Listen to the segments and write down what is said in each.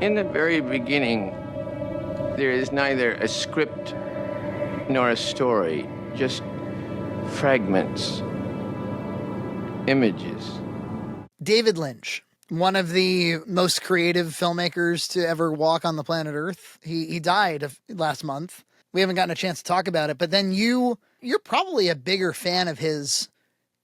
In the very beginning, there is neither a script nor a story, just fragments, images. David Lynch, one of the most creative filmmakers to ever walk on the planet Earth. He died last month. We haven't gotten a chance to talk about it, but then you're probably a bigger fan of his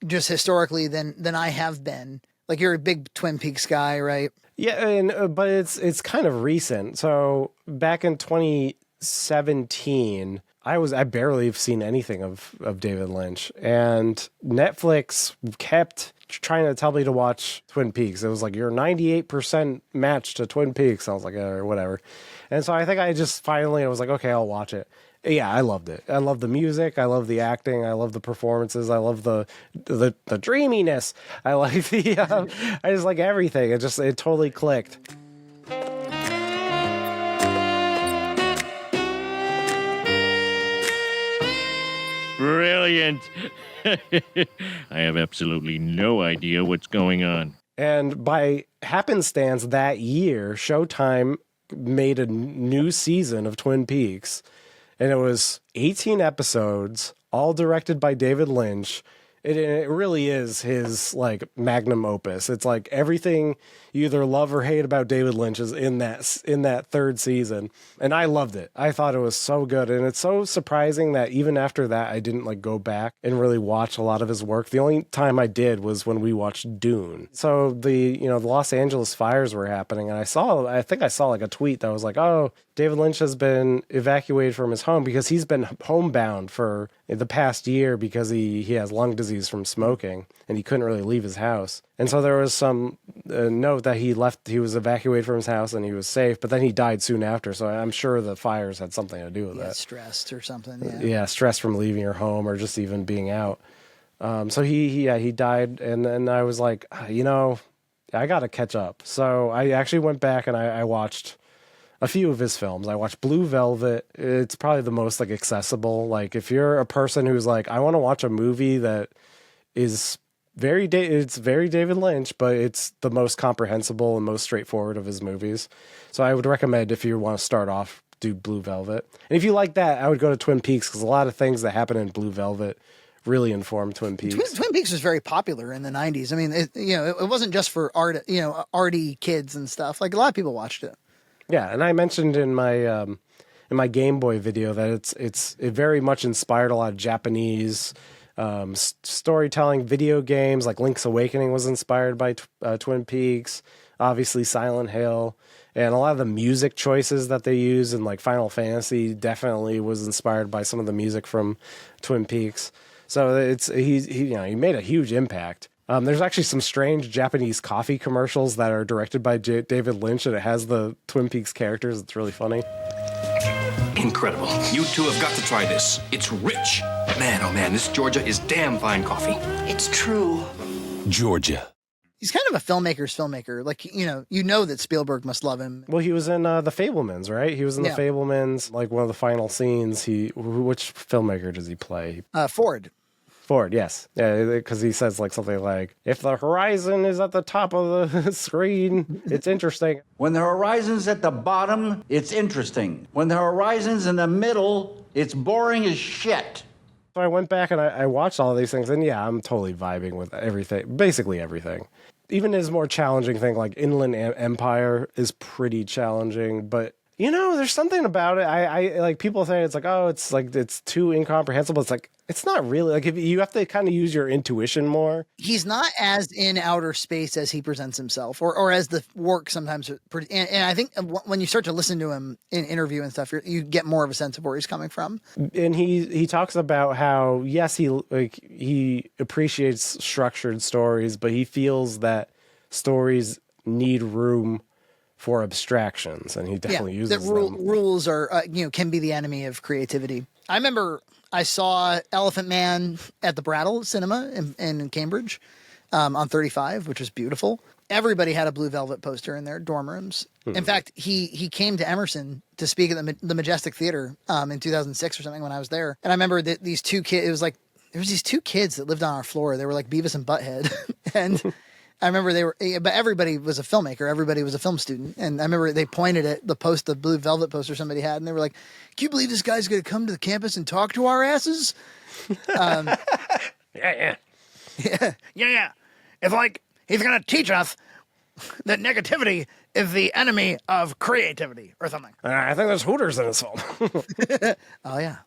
just historically than I have been. Like, you're a big Twin Peaks guy, right? Yeah, but it's kind of recent. So back in 2017, I barely have seen anything of David Lynch, and Netflix kept trying to tell me to watch Twin Peaks. It was like, you're 98% matched to Twin Peaks. I was like, or whatever. And so I think I just finally, I was like, okay, I'll watch it. Yeah, I loved it. I love the music. I love the acting. I love the performances. I love the dreaminess. I like I just like everything. It totally clicked. Brilliant. I have absolutely no idea what's going on. And by happenstance that year, Showtime made a new season of Twin Peaks. And it was 18 episodes, all directed by David Lynch. It really is his like magnum opus. It's like everything you either love or hate about David Lynch is in that third season. And I loved it. I thought it was so good. And it's so surprising that even after that, I didn't like go back and really watch a lot of his work. The only time I did was when we watched Dune. So the Los Angeles fires were happening. And I think I saw like a tweet that was like, oh, David Lynch has been evacuated from his home because he's been homebound for the past year because he has lung disease from smoking and he couldn't really leave his house. And so there was some note that he was evacuated from his house and he was safe, but then he died soon after. So I'm sure the fires had something to do with that. Stressed or something. Yeah, stress from leaving your home or just even being out. So he died. And then I was like, I got to catch up. So I actually went back and I watched a few of his films. I watched Blue Velvet. It's probably the most like accessible. Like if you're a person who's like, I want to watch a movie that is it's very David Lynch, but it's the most comprehensible and most straightforward of his movies. So I would recommend, if you want to start off, do Blue Velvet. And if you like that, I would go to Twin Peaks because a lot of things that happen in Blue Velvet really informed Twin Peaks. Twin Peaks was very popular in the 90s. I mean, it wasn't just for arty kids and stuff. Like a lot of people watched it. Yeah, and I mentioned in my Game Boy video that it very much inspired a lot of Japanese storytelling video games. Like Link's Awakening was inspired by Twin Peaks. Obviously, Silent Hill, and a lot of the music choices that they use in like Final Fantasy definitely was inspired by some of the music from Twin Peaks. So he made a huge impact. There's actually some strange Japanese coffee commercials that are directed by David Lynch, and it has the Twin Peaks characters. It's really funny. Incredible. You two have got to try this. It's rich. Man, oh man, this Georgia is damn fine coffee. It's true. Georgia. He's kind of a filmmaker's filmmaker. Like, that Spielberg must love him. Well, he was in The Fabelmans, right? He was in The Fabelmans. Like one of the final scenes, which filmmaker does he play? Ford. Ford, yes. Yeah, because he says like something like, if the horizon is at the top of the screen, it's interesting. When the horizon's at the bottom, it's interesting. When the horizon's in the middle, it's boring as shit. So I went back and I watched all these things, and yeah, I'm totally vibing with everything, basically everything. Even his more challenging thing, like Inland Empire, is pretty challenging, but there's something about it. I like, people say it's like, oh, it's like, it's too incomprehensible. It's like, it's not really. Like, if you have to kind of use your intuition more. He's not as in outer space as he presents himself, or as the work sometimes. And I think when you start to listen to him in interview and stuff, you get more of a sense of where he's coming from. And he talks about how, yes, he appreciates structured stories, but he feels that stories need room for abstractions, and he definitely uses them. Rules are, can be the enemy of creativity. I remember I saw Elephant Man at the Brattle Cinema in Cambridge on 35, which was beautiful. Everybody had a Blue Velvet poster in their dorm rooms. In fact, he came to Emerson to speak at the Majestic Theater in 2006 or something when I was there. And I remember that these two kids, it was like, there was these two kids that lived on our floor. They were like Beavis and Butthead. And I remember but everybody was a filmmaker. Everybody was a film student. And I remember they pointed at the Blue Velvet poster somebody had, and they were like, can you believe this guy's going to come to the campus and talk to our asses? Yeah. Yeah. It's like he's going to teach us that negativity is the enemy of creativity or something. I think there's Hooters in this film. Oh, yeah.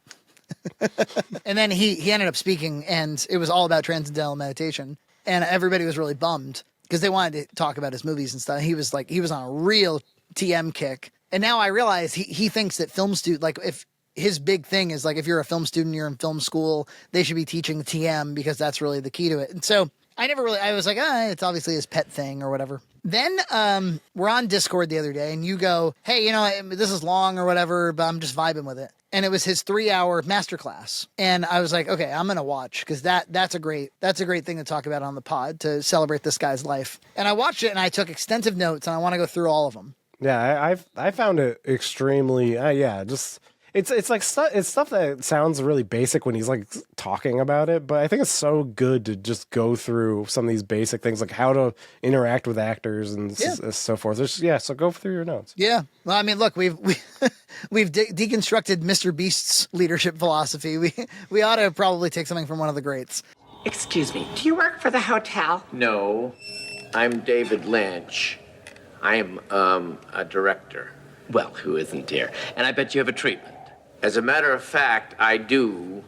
And then he ended up speaking, and it was all about transcendental meditation. And everybody was really bummed because they wanted to talk about his movies and stuff. He was on a real TM kick. And now I realize he thinks that film student, like if his big thing is like, if you're a film student, you're in film school, they should be teaching TM because that's really the key to it. And so I was like, it's obviously his pet thing or whatever. Then we're on Discord the other day and you go, hey, this is long or whatever, but I'm just vibing with it. And it was his 3-hour masterclass. And I was like, okay, I'm going to watch because that's a great thing to talk about on the pod to celebrate this guy's life. And I watched it and I took extensive notes and I want to go through all of them. Yeah, I found it extremely, just... It's like it's stuff that sounds really basic when he's like talking about it, but I think it's so good to just go through some of these basic things, like how to interact with actors and so forth. So go through your notes. Yeah, well, I mean, look, we've deconstructed Mr. Beast's leadership philosophy. We ought to probably take something from one of the greats. Excuse me, do you work for the hotel? No, I'm David Lynch. I'm a director. Well, who isn't here? And I bet you have a treatment. As a matter of fact, I do.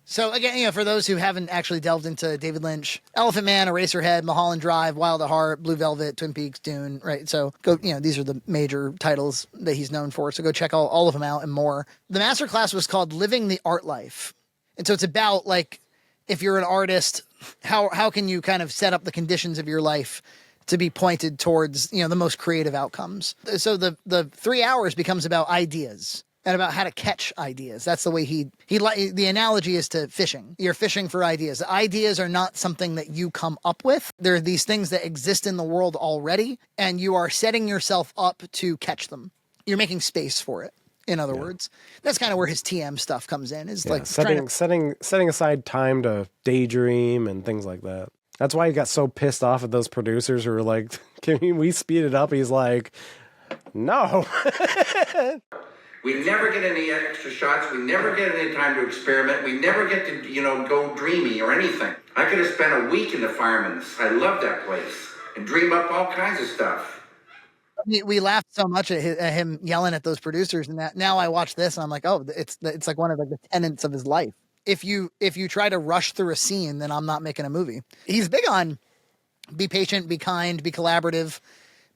So again, for those who haven't actually delved into David Lynch, Elephant Man, Eraserhead, Mulholland Drive, Wild at Heart, Blue Velvet, Twin Peaks, Dune, right? So go, these are the major titles that he's known for. So go check all of them out and more. The masterclass was called Living the Art Life. And so it's about like, if you're an artist, how can you kind of set up the conditions of your life to be pointed towards, the most creative outcomes. So the 3 hours becomes about ideas and about how to catch ideas. That's the way the analogy is to fishing. You're fishing for ideas. Ideas are not something that you come up with. They're these things that exist in the world already, and you are setting yourself up to catch them. You're making space for it. In other words, that's kind of where his TM stuff comes in. Is like setting aside time to daydream and things like that. That's why he got so pissed off at those producers who were like, "Can we speed it up?" He's like, "No." We never get any extra shots. We never get any time to experiment. We never get to, go dreamy or anything. I could have spent a week in the Fireman's. I love that place and dream up all kinds of stuff. We laughed so much at him yelling at those producers, and that now I watch this and I'm like, oh, it's like one of the tenets of his life. If you try to rush through a scene, then I'm not making a movie. He's big on be patient, be kind, be collaborative.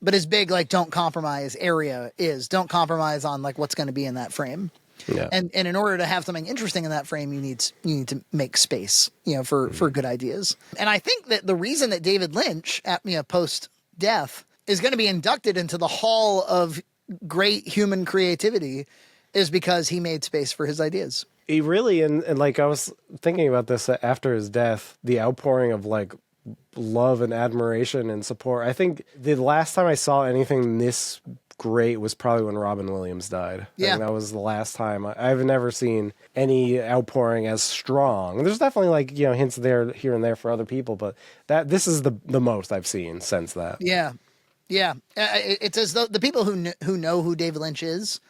But his big, don't compromise area is don't compromise on what's going to be in that frame. Yeah. And in order to have something interesting in that frame, you need to make space, for good ideas. And I think that the reason that David Lynch post death is going to be inducted into the Hall of Great Human Creativity is because he made space for his ideas. He really, and I was thinking about this after his death, the outpouring of love and admiration and support. I think the last time I saw anything this great was probably when Robin Williams died. Yeah. I think that was the last time. I've never seen any outpouring as strong. There's definitely hints there, here and there for other people, but this is the most I've seen since that. Yeah. Yeah. It's as though the people who know who David Lynch is,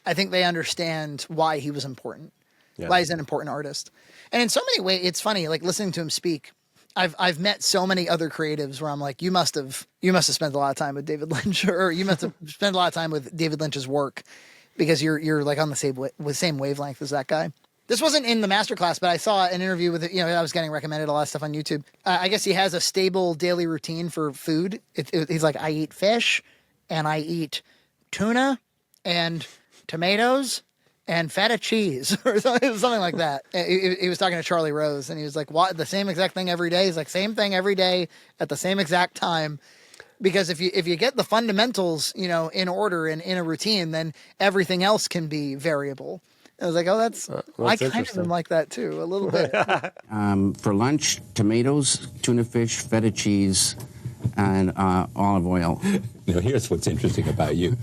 I think they understand why he was important, why he's an important artist. And in so many ways, it's funny, listening to him speak, I've met so many other creatives where I'm like, you must have spent a lot of time with David Lynch, or you must have spent a lot of time with David Lynch's work because you're on the same wavelength as that guy. This wasn't in the masterclass, but I saw an interview with I was getting recommended a lot of stuff on YouTube. I guess he has a stable daily routine for food. He's like, I eat fish and I eat tuna and tomatoes and feta cheese or something like that. He was talking to Charlie Rose and he was like, what, the same exact thing every day? He's like, same thing every day at the same exact time. Because if you get the fundamentals, in order and in a routine, then everything else can be variable. I was like, oh, that's I kind of am like that too, a little bit. For lunch, tomatoes, tuna fish, feta cheese, and olive oil. Here's what's interesting about you.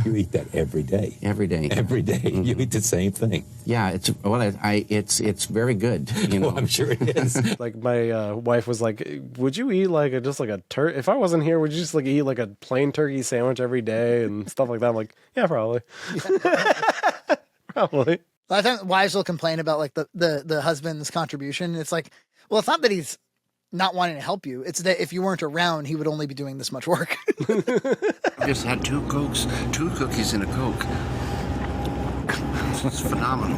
You eat that every day. Every day. Every day. Mm-hmm. You eat the same thing. Yeah, it's very good. You know, Oh, I'm sure it is. Like my wife was like, "Would you eat like just like a turkey? If I wasn't here, would you just like eat like a plain turkey sandwich every day and stuff like that?" I'm like, "Yeah, probably, probably." A lot of times wives will complain about like the husband's contribution. It's like, well, it's not that he's not wanting to help you. It's that if you weren't around, he would only be doing this much work. I just had 2 Cokes, 2 cookies and a Coke. It's phenomenal.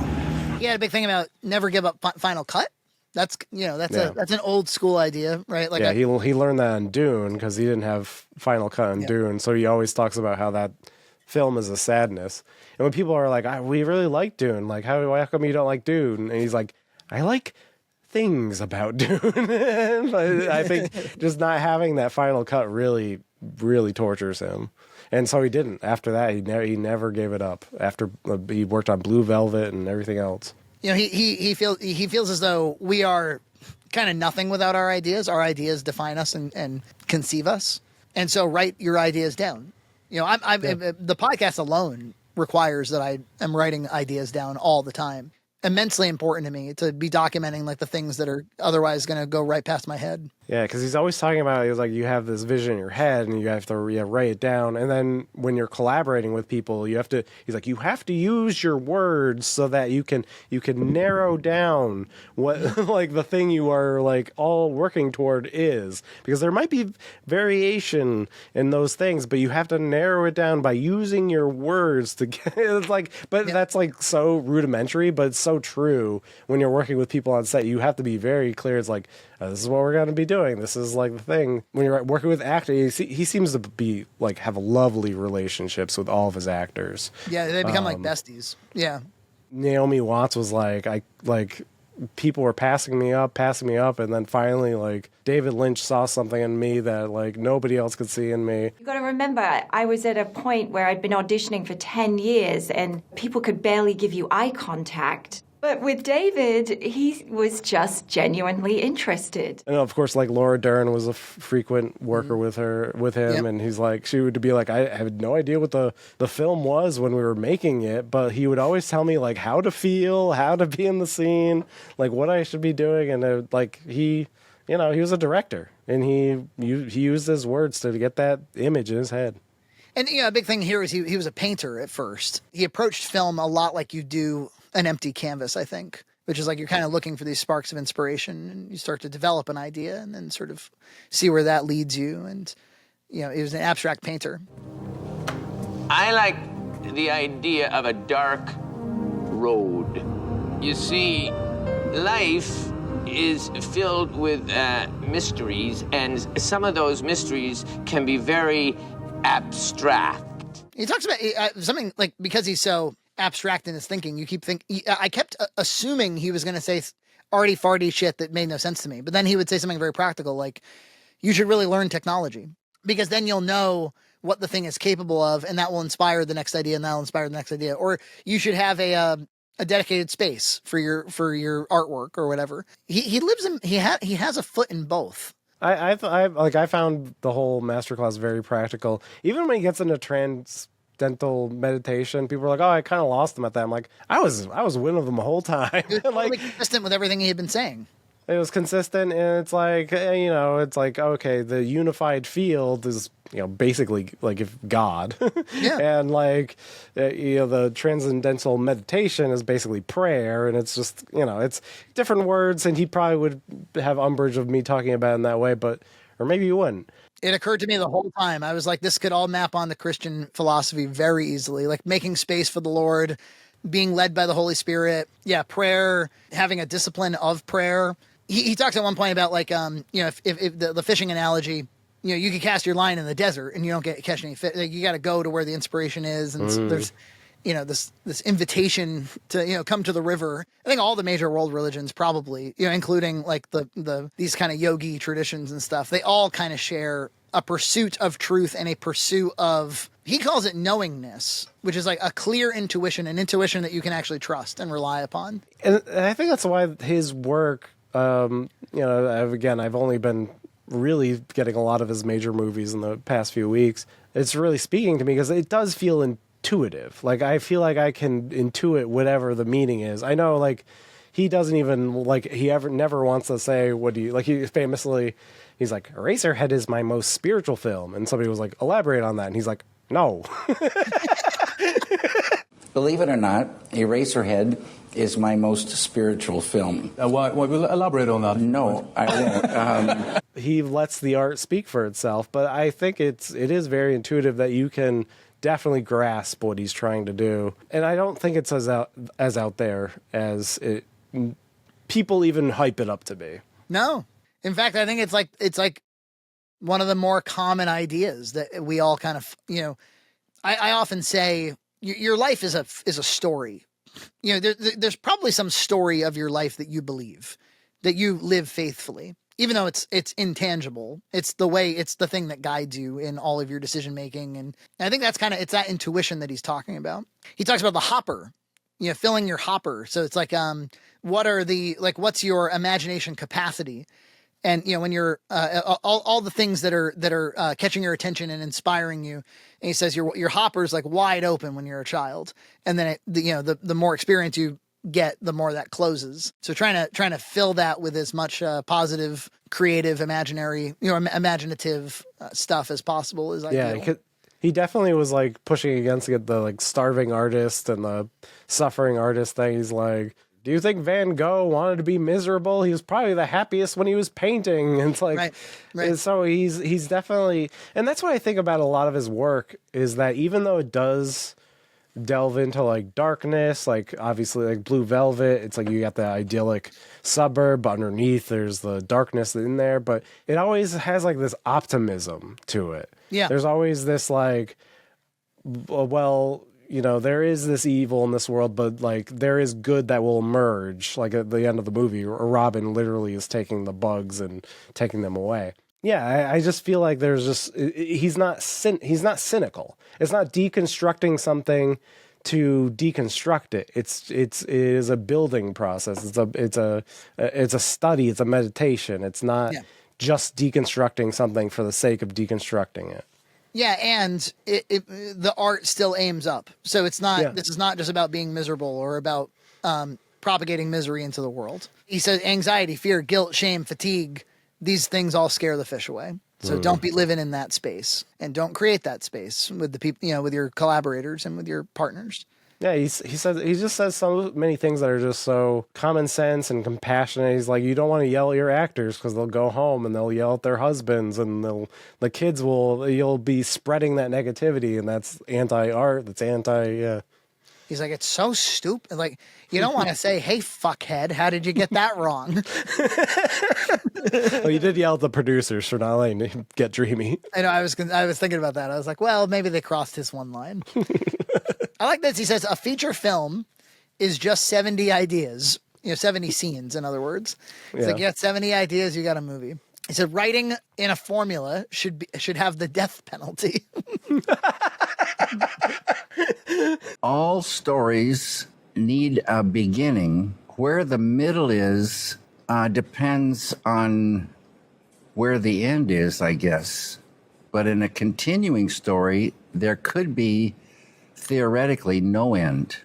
He had a big thing about never give up Final Cut. That's that's an old school idea, right? Like yeah, he learned that on Dune because he didn't have Final Cut on Dune, so he always talks about how that film is a sadness. And when people are like, "We really like Dune," like, how come you don't like Dune? And he's like, "I like things about Dune." I think just not having that Final Cut really tortures him. And so he didn't. After that, he never gave it up. After he worked on Blue Velvet and everything else. You know, he feels as though we are kind of nothing without our ideas. Our ideas define us and conceive us. And so write your ideas down. You know, the podcast alone requires that I am writing ideas down all the time. Immensely important to me to be documenting like the things that are otherwise going to go right past my head. Yeah, because he's always talking about, he's like, you have this vision in your head and you have to write it down. And then when you're collaborating with people, he's like, you have to use your words so that you can narrow down what like the thing you are like all working toward is. Because there might be variation in those things, but you have to narrow it down by using your words to get it's like, but that's like so rudimentary, but it's so true when you're working with people on set. You have to be very clear. It's like, this is what we're going to be doing. This is like the thing. When you're working with actors, he seems to be like have lovely relationships with all of his actors. Yeah, they become like besties. Yeah. Naomi Watts was like, people were passing me up, and then finally like David Lynch saw something in me that like nobody else could see in me. You got to remember, I was at a point where I'd been auditioning for 10 years and people could barely give you eye contact. But with David, he was just genuinely interested. And of course, like Laura Dern was a frequent worker with him, and he's like, she would be like, I had no idea what the film was when we were making it, but he would always tell me like how to feel, how to be in the scene, like what I should be doing, and like he was a director, and he used his words to get that image in his head. And a big thing here is he was a painter at first. He approached film a lot like you do an empty canvas, I think, which is like you're kind of looking for these sparks of inspiration and you start to develop an idea and then sort of see where that leads you. And, he was an abstract painter. I like the idea of a dark road. You see, life is filled with mysteries, and some of those mysteries can be very abstract. He talks about something like, because he's so abstract in his thinking, I kept assuming he was going to say arty farty shit that made no sense to me, but then he would say something very practical, like, you should really learn technology, because then you'll know what the thing is capable of, and that will inspire the next idea, and that'll inspire the next idea. Or you should have a dedicated space for your artwork or whatever. He has a foot in both. I found the whole masterclass very practical. Even when he gets into transcendental meditation, people are like, "Oh, I kind of lost him at that." I'm like, I was with him the whole time. It was totally consistent with everything he had been saying. It was consistent, and it's like, it's like, okay, the unified field is, basically like if God, and like, the transcendental meditation is basically prayer, and it's just, it's different words, and he probably would have umbrage of me talking about it in that way, or maybe you wouldn't. It occurred to me the whole time. I was like, this could all map on the Christian philosophy very easily, like making space for the Lord, being led by the Holy Spirit. Yeah, prayer, having a discipline of prayer. He talks at one point about like, if the fishing analogy, you could cast your line in the desert and you don't catch any fish. Like, you got to go to where the inspiration is. And so there's, this invitation to, come to the river. I think all the major world religions probably, including like these kind of yogi traditions and stuff, they all kind of share a pursuit of truth and a pursuit of, he calls it knowingness, which is like a clear intuition, an intuition that you can actually trust and rely upon. And I think that's why his work, again, I've only been really getting a lot of his major movies in the past few weeks, it's really speaking to me because it does feel intuitive. Like, I feel like I can intuit whatever the meaning is. I know, like, he doesn't even, like, never wants to say, what do you, like, he famously, he's like, Eraserhead is my most spiritual film. And somebody was like, elaborate on that. And he's like, no. Believe it or not, Eraserhead is my most spiritual film. Elaborate on that. No, I won't. He lets the art speak for itself, but I think it is very intuitive that you can definitely grasp what he's trying to do. And I don't think it's as out there as people even hype it up to be. No. In fact, I think it's like one of the more common ideas that we all kind of, I often say your life is a story. There's probably some story of your life that you believe, that you live faithfully, even though it's intangible. It's the thing that guides you in all of your decision making. And I think that's it's that intuition that he's talking about. He talks about the hopper, filling your hopper. So it's like, what's your imagination capacity? And, when you're, all the things that are catching your attention and inspiring you. And he says your hopper's like wide open when you're a child. And then the more experience you get, the more that closes. So trying to fill that with as much ideal, creative, imaginative stuff as possible is ideal. Yeah, he definitely was like pushing against the like starving artist and the suffering artist thing. He's like, do you think Van Gogh wanted to be miserable? He was probably the happiest when he was painting. And it's like, right. And so he's definitely, and that's what I think about a lot of his work is that even though it does delve into like darkness, like obviously like Blue Velvet, it's like you got the idyllic suburb, but underneath there's the darkness in there, but it always has like this optimism to it. Yeah. There's always this like, well, there is this evil in this world, but like there is good that will emerge. Like at the end of the movie, Robin literally is taking the bugs and taking them away. Yeah, I just feel like there's just he's not cynical. It's not deconstructing something to deconstruct it. It is a building process. It's a study. It's a meditation. It's not just deconstructing something for the sake of deconstructing it. Yeah, and the art still aims up. So it's not. This is not just about being miserable or about propagating misery into the world. He says anxiety, fear, guilt, shame, fatigue. These things all scare the fish away. So don't be living in that space, and don't create that space with the people, with your collaborators and with your partners. Yeah, he just says so many things that are just so common sense and compassionate. He's like, you don't want to yell at your actors because they'll go home and they'll yell at their husbands, and you'll be spreading that negativity, and that's anti-art. That's anti. He's like, it's so stupid. Like, you don't want to say, hey, fuckhead, how did you get that wrong? Well, you did yell at the producers for not letting him get dreamy. I know. I was thinking about that. I was like, well, maybe they crossed his one line. I like this. He says a feature film is just 70 ideas, 70 scenes, in other words. He's like, 70 ideas, you got a movie. He said writing in a formula should have the death penalty. All stories need a beginning. Where the middle is depends on where the end is, I guess. But in a continuing story, there could be theoretically no end.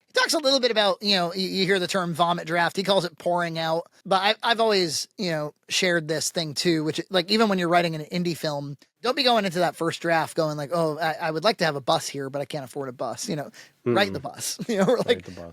He talks a little bit about, you hear the term vomit draft. He calls it pouring out. But I've always, shared this thing too, which, like, even when you're writing an indie film, don't be going into that first draft going like, oh, I would like to have a bus here, but I can't afford a bus. Write the bus.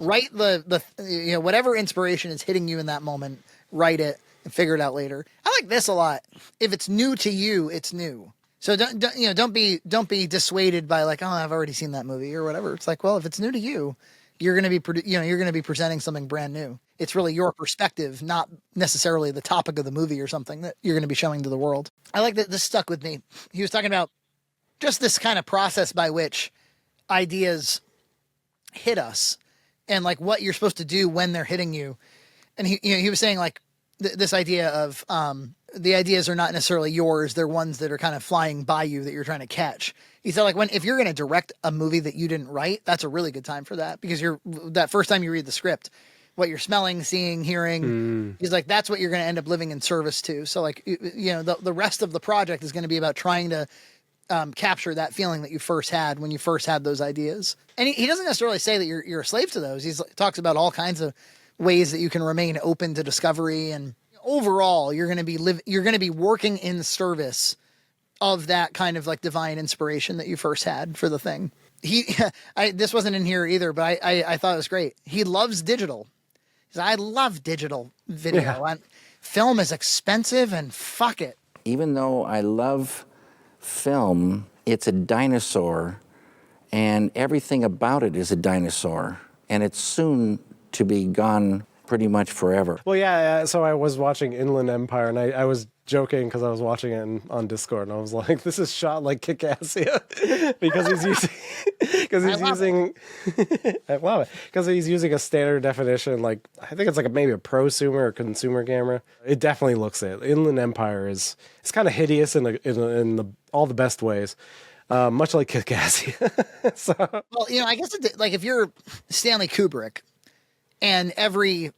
Write the whatever inspiration is hitting you in that moment, write it and figure it out later. I like this a lot. If it's new to you, it's new. So don't be dissuaded by like, oh, I've already seen that movie or whatever. It's like, well, if it's new to you, you're going to be presenting something brand new. It's really your perspective, not necessarily the topic of the movie or something that you're going to be showing to the world. I like that this stuck with me. He was talking about just this kind of process by which ideas hit us and like what you're supposed to do when they're hitting you. And he was saying like this idea of, the ideas are not necessarily yours. They're ones that are kind of flying by you that you're trying to catch. He said, like, if you're going to direct a movie that you didn't write, that's a really good time for that, because that first time you read the script, what you're smelling, seeing, hearing. He's like, that's what you're going to end up living in service to. So like, you know, the rest of the project is going to be about trying to capture that feeling that you first had when you first had those ideas. And he doesn't necessarily say that you're a slave to those. He talks about all kinds of ways that you can remain open to discovery, and overall you're going to be working in service of that kind of like divine inspiration that you first had for the thing. This wasn't in here either, but I thought it was great. He loves digital. He said, I love digital video. Yeah. Film is expensive and fuck it. Even though I love film, it's a dinosaur, and everything about it is a dinosaur, and it's soon to be gone pretty much forever. Well, yeah, so I was watching Inland Empire, and I was joking because I was watching it on Discord, and I was like, this is shot like Kick-Ass, because I love it, because he's using a standard definition, like, I think it's like maybe a prosumer or consumer camera. It definitely looks it. Inland Empire it's kind of hideous in all the best ways. Much like Kick-Ass. So, well, you know, I guess like if you're Stanley Kubrick and every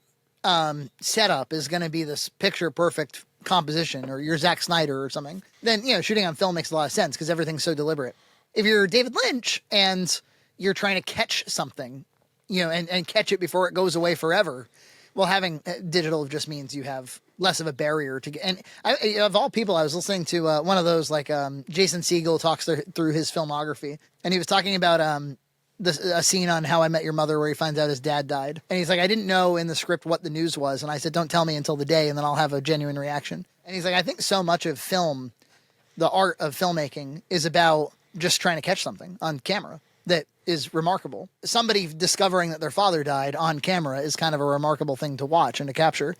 setup is going to be this picture perfect composition, or you're Zack Snyder or something, then, you know, shooting on film makes a lot of sense because everything's so deliberate. If you're David Lynch and you're trying to catch something, you know, and catch it before it goes away forever, well, having digital just means you have less of a barrier to get. And of all people, I was listening to one of those, like Jason Segel talks through his filmography, and he was talking about a scene on How I Met Your Mother where he finds out his dad died. And he's like, I didn't know in the script what the news was. And I said, don't tell me until the day, and then I'll have a genuine reaction. And he's like, I think so much of film, the art of filmmaking, is about just trying to catch something on camera that is remarkable. Somebody discovering that their father died on camera is kind of a remarkable thing to watch and to capture.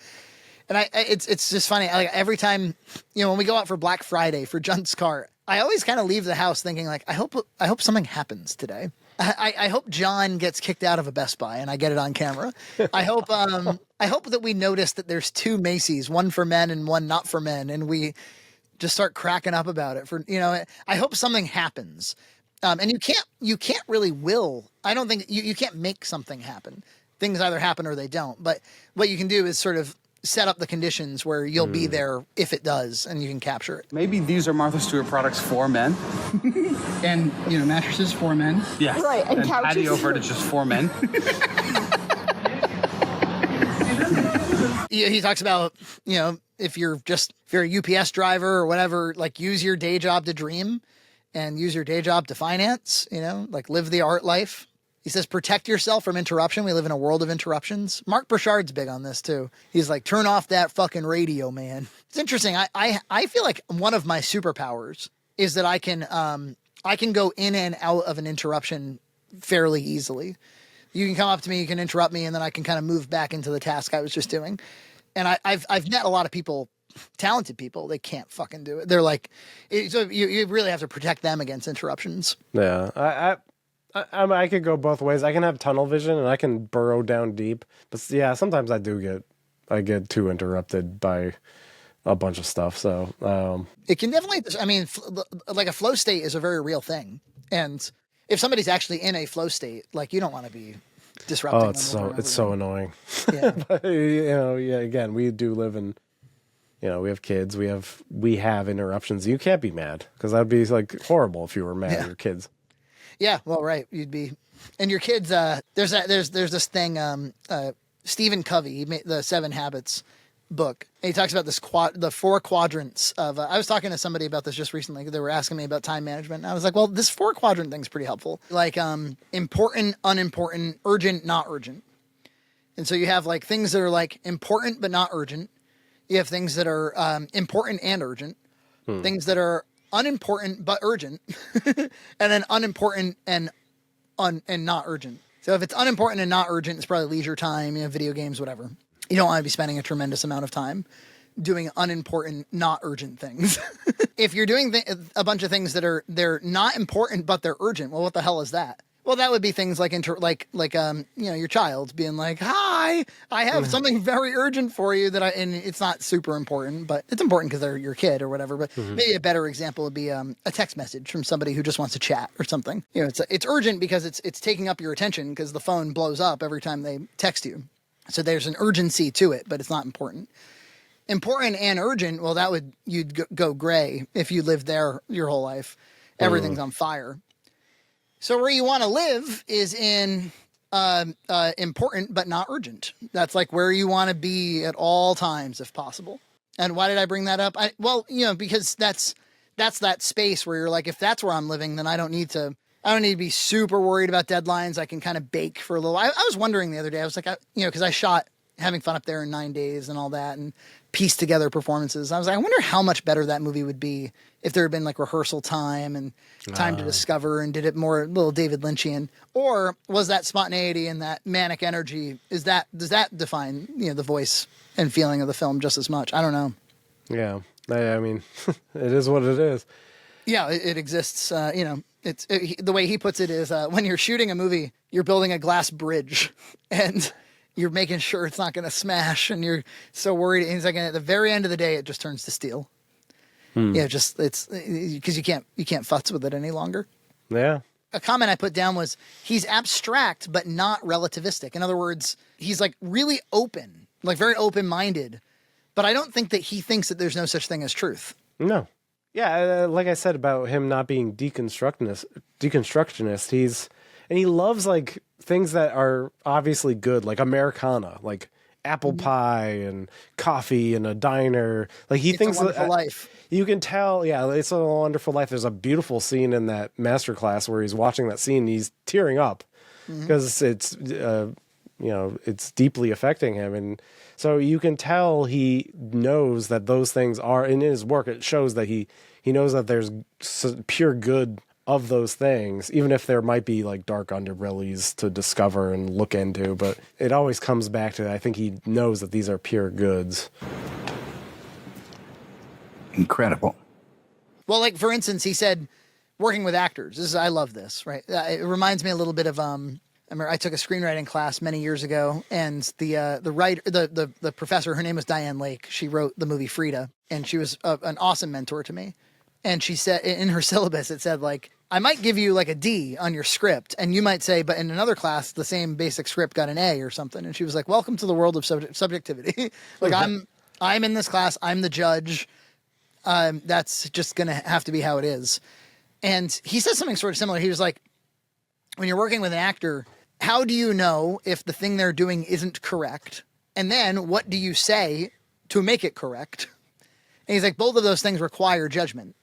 And it's just funny. Like every time, you know, when we go out for Black Friday for Junt's Cart, I always kind of leave the house thinking like, I hope something happens today. I hope John gets kicked out of a Best Buy and I get it on camera. I hope that we notice that there's two Macy's, one for men and one not for men, and we just start cracking up about it. For, you know, I hope something happens. And you can't really will. I don't think you can't make something happen. Things either happen or they don't. But what you can do is sort of set up the conditions where you'll be there if it does, and you can capture it. Maybe these are Martha Stewart products for men. And, you know, mattresses for men. Yeah. Right, and couches. Patio furniture for men. He talks about, you know, if you're a UPS driver or whatever, like use your day job to dream and use your day job to finance, you know, like live the art life. He says, protect yourself from interruption. We live in a world of interruptions. Mark Burchard's big on this too. He's like, turn off that fucking radio, man. It's interesting. I feel like one of my superpowers is that I can go in and out of an interruption fairly easily. You can come up to me, you can interrupt me, and then I can kind of move back into the task I was just doing. And I've met a lot of people, talented people, they can't fucking do it. They're like, so you really have to protect them against interruptions. Yeah, I could go both ways. I can have tunnel vision and I can burrow down deep. But yeah, sometimes I get too interrupted by a bunch of stuff. So it can definitely, I mean, like a flow state is a very real thing. And if somebody's actually in a flow state, like you don't want to be disrupting. Oh, it's so annoying. Yeah. But, you know, yeah, again, we do live in, you know, we have kids, we have interruptions. You can't be mad because that'd be like horrible if you were mad at your kids. Yeah, well, right. You'd be, and your kids. There's this thing. Stephen Covey, he made the 7 Habits book. And he talks about the 4 quadrants of. I was talking to somebody about this just recently. They were asking me about time management. And I was like, well, this 4 quadrant thing's pretty helpful. Like important, unimportant, urgent, not urgent. And so you have like things that are like important but not urgent. You have things that are important and urgent. Things that are unimportant but urgent, and then unimportant and not urgent. So if it's unimportant and not urgent, it's probably leisure time, you know, video games, whatever. You don't want to be spending a tremendous amount of time doing unimportant, not urgent things. If you're doing a bunch of things that they're not important but they're urgent, well, what the hell is that? Well, that would be things like you know, your child being like, "Hi, I have something very urgent for you and it's not super important, but it's important because they're your kid or whatever." But maybe a better example would be a text message from somebody who just wants to chat or something. You know, it's urgent because it's taking up your attention because the phone blows up every time they text you. So there's an urgency to it, but it's not important. Important and urgent, well, you'd go gray if you lived there your whole life. Everything's on fire. So where you want to live is in important but not urgent. That's like where you want to be at all times if possible. And why did I bring that up? Because that's that space where you're like, if that's where I'm living, then I don't need to be super worried about deadlines. I can kind of bake for a little. I was wondering the other day, I was like, because I shot Having Fun Up There in 9 days and all that and pieced together performances. I was like, I wonder how much better that movie would be if there had been like rehearsal time and time to discover and did it more a little David Lynchian, or was that spontaneity and that manic energy? Does that define, the voice and feeling of the film just as much? I don't know. Yeah. I mean, it is what it is. Yeah, it exists. The way he puts it is when you're shooting a movie, you're building a glass bridge and you're making sure it's not going to smash, and you're so worried. And he's like, at the very end of the day, it just turns to steel. Yeah, it's because you can't futz with it any longer. Yeah. A comment I put down was he's abstract but not relativistic. In other words, he's like really open, like very open-minded, but I don't think that he thinks that there's no such thing as truth. No. Yeah, like I said about him not being deconstructionist, he loves like things that are obviously good, like Americana, like apple pie and coffee and a diner. Like he thinks It's a Wonderful Life. You can tell, yeah, It's a Wonderful Life. There's a beautiful scene in that Masterclass where he's watching that scene and he's tearing up because it's deeply affecting him. And so you can tell he knows that those things are, in his work, it shows that he knows that there's pure good of those things, even if there might be like dark underbellies to discover and look into. But it always comes back to, I think he knows that these are pure goods. Incredible. Well, like for instance, he said, working with actors. I love this, right? It reminds me a little bit of I remember I took a screenwriting class many years ago, and the professor, her name was Diane Lake. She wrote the movie Frida, and she was an awesome mentor to me. And she said in her syllabus, it said like, I might give you like a D on your script, and you might say, but in another class, the same basic script got an A or something. And she was like, welcome to the world of subjectivity. Like I'm in this class. I'm the judge. That's just going to have to be how it is. And he said something sort of similar. He was like, when you're working with an actor, how do you know if the thing they're doing isn't correct? And then what do you say to make it correct? And he's like, both of those things require judgment,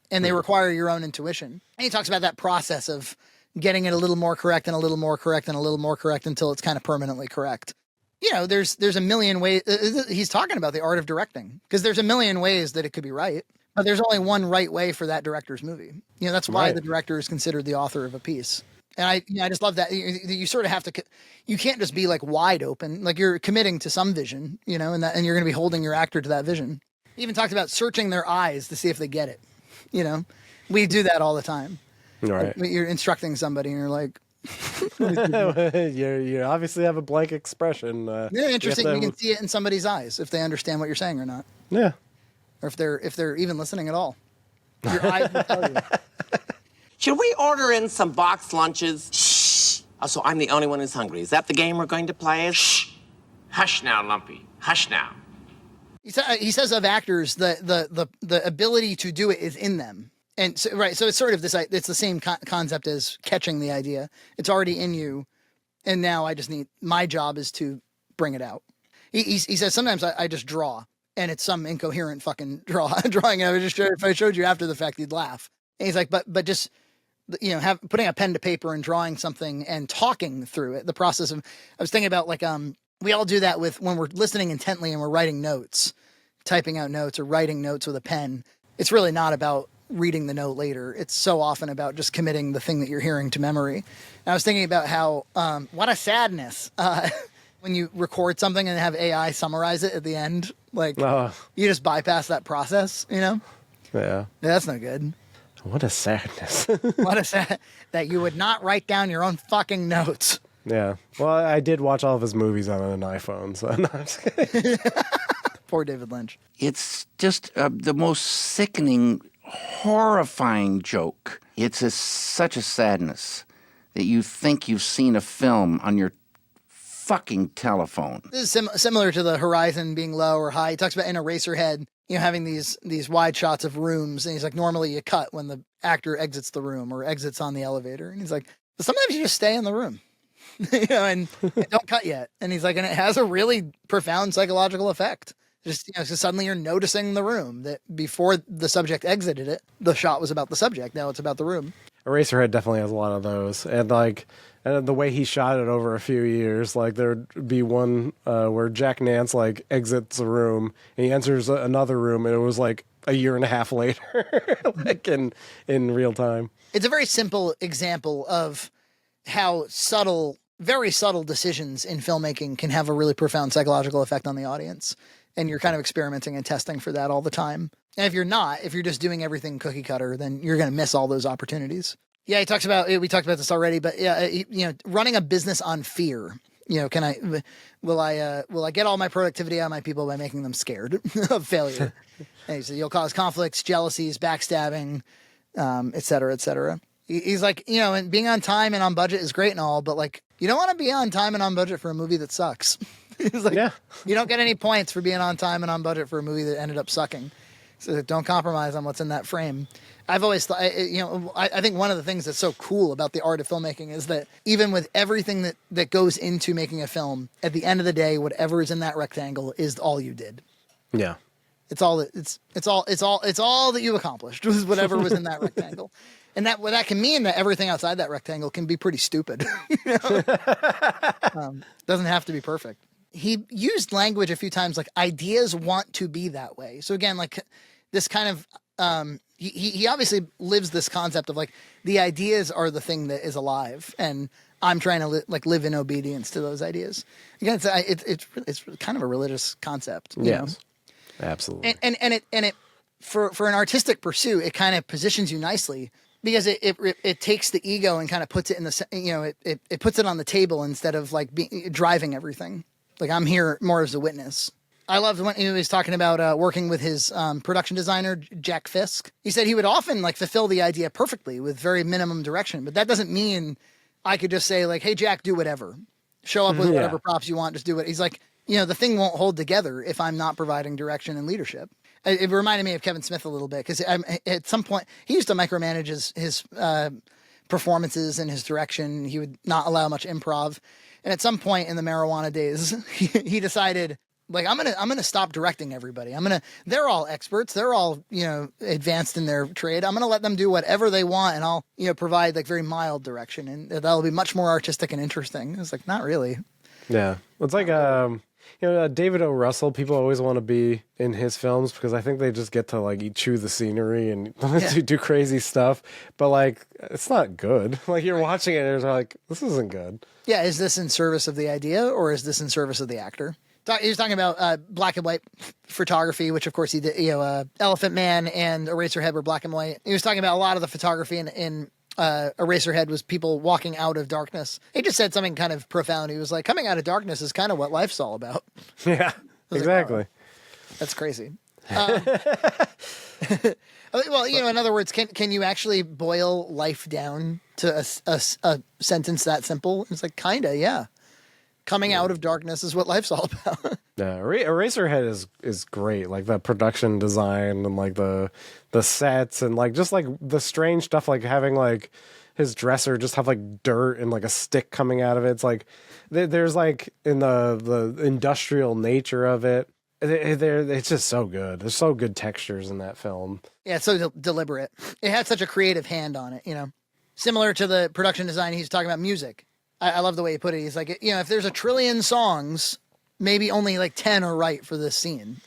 and they require your own intuition. And he talks about that process of getting it a little more correct and a little more correct and a little more correct until it's kind of permanently correct. There's a million ways. He's talking about the art of directing, because there's a million ways that it could be right, but there's only one right way for that director's movie. That's why the director is considered the author of a piece. And I just love that you sort of have to, you can't just be like wide open, like you're committing to some vision, and you're going to be holding your actor to that vision. He even talked about searching their eyes to see if they get it. We do that all the time. Right. Like, you're instructing somebody and you're like, you obviously have a blank expression. yeah, interesting. You can see it in somebody's eyes if they understand what you're saying or not. Yeah. Or if they're even listening at all. Your eyes will tell you. Should we order in some boxed lunches? Shh. Oh, so I'm the only one who's hungry. Is that the game we're going to play? Shh. Hush now, Lumpy. Hush now. He says of actors, the ability to do it is in them. And so, right, so it's sort of this, it's the same concept as catching the idea. It's already in you. And now my job is to bring it out. He says, sometimes I just draw, and it's some incoherent fucking drawing. If I showed you after the fact, you'd laugh. And he's like, but just, putting a pen to paper and drawing something and talking through it. The process of, I was thinking about like, we all do that when we're listening intently and we're writing notes, typing out notes or writing notes with a pen. It's really not about reading the note later. It's so often about just committing the thing that you're hearing to memory. And I was thinking about how, what a sadness, when you record something and have AI summarize it at the end, like you just bypass that process, Yeah. That's no good. What a sadness. What a sad that you would not write down your own fucking notes. Yeah. Well, I did watch all of his movies on an iPhone, so no, I'm just kidding. Poor David Lynch. It's just the most sickening, horrifying joke. It's such a sadness that you think you've seen a film on your fucking telephone. This is similar to the horizon being low or high. He talks about in Eraserhead, having these wide shots of rooms, and he's like, normally you cut when the actor exits the room or exits on the elevator, and he's like, but sometimes you just stay in the room, and don't cut yet. And he's like, and it has a really profound psychological effect. Just so suddenly you're noticing the room that before the subject exited it, the shot was about the subject. Now it's about the room. Eraserhead definitely has a lot of those, and the way he shot it over a few years, like there'd be one where Jack Nance like exits a room and he enters another room, and it was like a year and a half later, like in real time. It's a very simple example of how very subtle decisions in filmmaking can have a really profound psychological effect on the audience. And you're kind of experimenting and testing for that all the time. And if you're just doing everything cookie cutter, then you're going to miss all those opportunities. Yeah, we talked about this already, but yeah, running a business on fear. Will I get all my productivity out of my people by making them scared of failure? And he said, you'll cause conflicts, jealousies, backstabbing, et cetera, et cetera. He's like, and being on time and on budget is great and all, but like, you don't want to be on time and on budget for a movie that sucks. He's like, yeah. You don't get any points for being on time and on budget for a movie that ended up sucking. So don't compromise on what's in that frame. I've always thought, I think one of the things that's so cool about the art of filmmaking is that even with everything that goes into making a film, at the end of the day, whatever is in that rectangle is all you did. Yeah. It's all that you accomplished was whatever was in that rectangle. And that can mean that everything outside that rectangle can be pretty stupid. Doesn't have to be perfect. He used language a few times like ideas want to be that way. So again, like this kind of he obviously lives this concept of like the ideas are the thing that is alive, and I'm trying to live in obedience to those ideas. Again, it's kind of a religious concept. You know? Absolutely. And it for an artistic pursuit, it kind of positions you nicely. Because it takes the ego and kind of puts it in it puts it on the table instead of like driving everything. Like I'm here more as a witness. I loved when he was talking about working with his production designer, Jack Fisk. He said he would often like fulfill the idea perfectly with very minimum direction, but that doesn't mean I could just say like, hey, Jack, do whatever. Show up with whatever props you want, just do it. He's like, the thing won't hold together if I'm not providing direction and leadership. It reminded me of Kevin Smith a little bit because at some point he used to micromanage his performances and his direction. He would not allow much improv. And at some point in the marijuana days, he decided, like, I'm gonna stop directing everybody. They're all experts. They're all advanced in their trade. I'm gonna let them do whatever they want, and I'll provide like very mild direction, and that'll be much more artistic and interesting. It's like, not really. Yeah, it's like David O. Russell. People always want to be in his films because I think they just get to like chew the scenery and do crazy stuff. But like, it's not good. Like you're watching it and you're like, this isn't good. Yeah, is this in service of the idea or is this in service of the actor? He was talking about black and white photography, which of course he did. Elephant Man and Eraserhead were black and white. He was talking about a lot of the photography in Eraserhead was people walking out of darkness. He just said something kind of profound. He was like, coming out of darkness is kind of what life's all about. Yeah, exactly. Like, oh, that's crazy. Well, in other words, can you actually boil life down to a sentence that simple? It's like, kinda, yeah. Coming out of darkness is what life's all about. Yeah, Eraserhead is great. Like the production design and like the sets and like just like the strange stuff, like having like his dresser just have like dirt and like a stick coming out of it. It's like there's like in the industrial nature of it. It's just so good. There's so good textures in that film. Yeah, it's so deliberate. It had such a creative hand on it, Similar to the production design, he's talking about music. I love the way he put it. He's like, if there's a trillion songs, maybe only like 10 are right for this scene,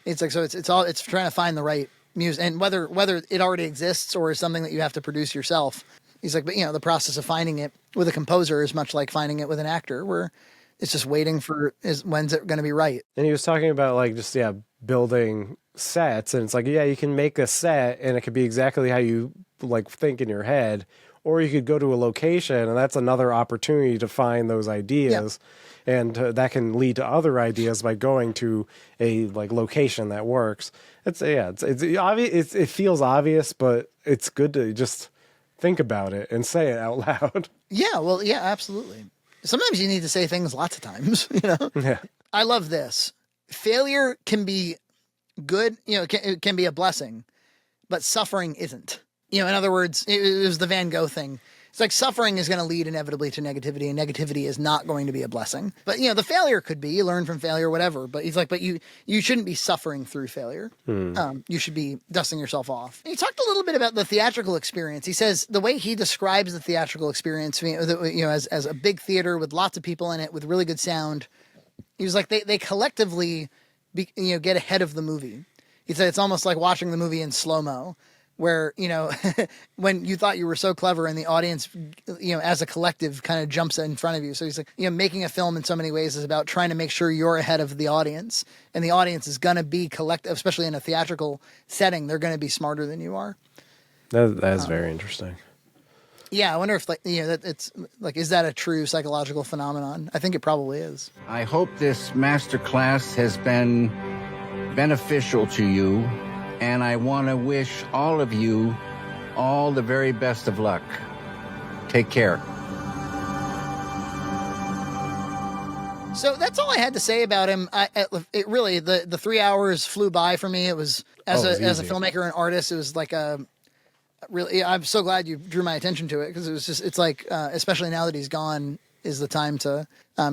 It's like, so it's trying to find the right music, and whether it already exists or is something that you have to produce yourself. He's like, but the process of finding it with a composer is much like finding it with an actor, where it's just waiting for when's it going to be right. And he was talking about like just building sets, and it's like, you can make a set and it could be exactly how you like think in your head, or you could go to a location and that's another opportunity to find those ideas. Yeah. And that can lead to other ideas by going to a like location that works. It's obvious. It feels obvious, but it's good to just think about it and say it out loud. Yeah. Well, yeah, absolutely. sometimes you need to say things lots of times, Yeah. I love this. Failure can be good, it can be a blessing, but suffering isn't. In other words, it was the Van Gogh thing. It's like suffering is going to lead inevitably to negativity, and negativity is not going to be a blessing. But, the failure could be, you learn from failure, whatever. But he's like, but you shouldn't be suffering through failure. You should be dusting yourself off. And he talked a little bit about the theatrical experience. He says the way he describes the theatrical experience, as a big theater with lots of people in it, with really good sound, he was like, they collectively, get ahead of the movie. He said it's almost like watching the movie in slow-mo, where, when you thought you were so clever and the audience, as a collective kind of jumps in front of you. So he's like, making a film in so many ways is about trying to make sure you're ahead of the audience, and the audience is going to be collective, especially in a theatrical setting. They're going to be smarter than you are. That is very interesting. Yeah. I wonder if that it's like, is that a true psychological phenomenon? I think it probably is. I hope this masterclass has been beneficial to you. And I want to wish all of you all the very best of luck. Take care. So that's all I had to say about him. It really, the 3 hours flew by for me. It was, as a filmmaker and artist, it was like really, I'm so glad you drew my attention to it, because it's like, especially now that he's gone, is the time to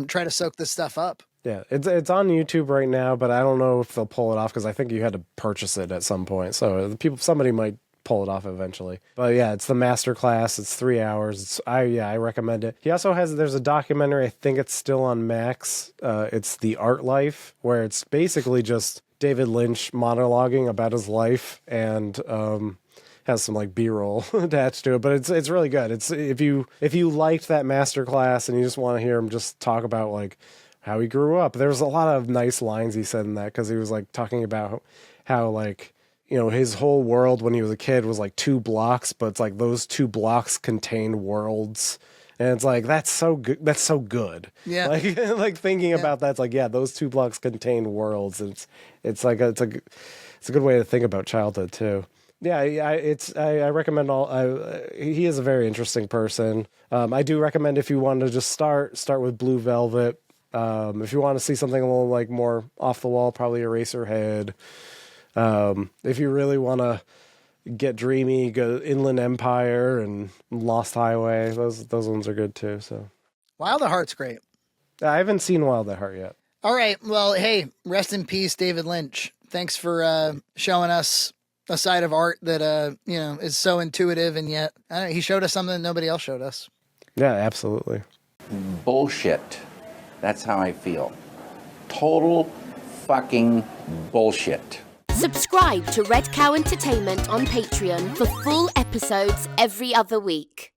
try to soak this stuff up. Yeah, it's on YouTube right now, but I don't know if they'll pull it off, because I think you had to purchase it at some point. So somebody might pull it off eventually. But yeah, it's the Masterclass. It's 3 hours. I recommend it. He also there's a documentary. I think it's still on Max. It's The Art Life, where it's basically just David Lynch monologuing about his life, and has some like B-roll attached to it, but it's really good. It's if you liked that Masterclass and you just want to hear him just talk about like how he grew up. There's a lot of nice lines he said in that, because he was like talking about how like, his whole world when he was a kid was like 2 blocks, but it's like those 2 blocks contain worlds. And it's like, that's so good. That's so good. Yeah. Like thinking about that, it's like, yeah, those 2 blocks contain worlds. It's a good way to think about childhood too. Yeah, I recommend he is a very interesting person. I do recommend, if you want to just start with Blue Velvet. If you want to see something a little like more off the wall, probably Eraserhead. If you really want to get dreamy, go Inland Empire and Lost Highway. Those ones are good too. So Wild at Heart's great. I haven't seen Wild at Heart yet. All right. Well, hey, rest in peace, David Lynch. Thanks for showing us a side of art that is so intuitive, and yet he showed us something that nobody else showed us. Yeah, absolutely. Bullshit. That's how I feel. Total fucking bullshit. Subscribe to Red Cow Entertainment on Patreon for full episodes every other week.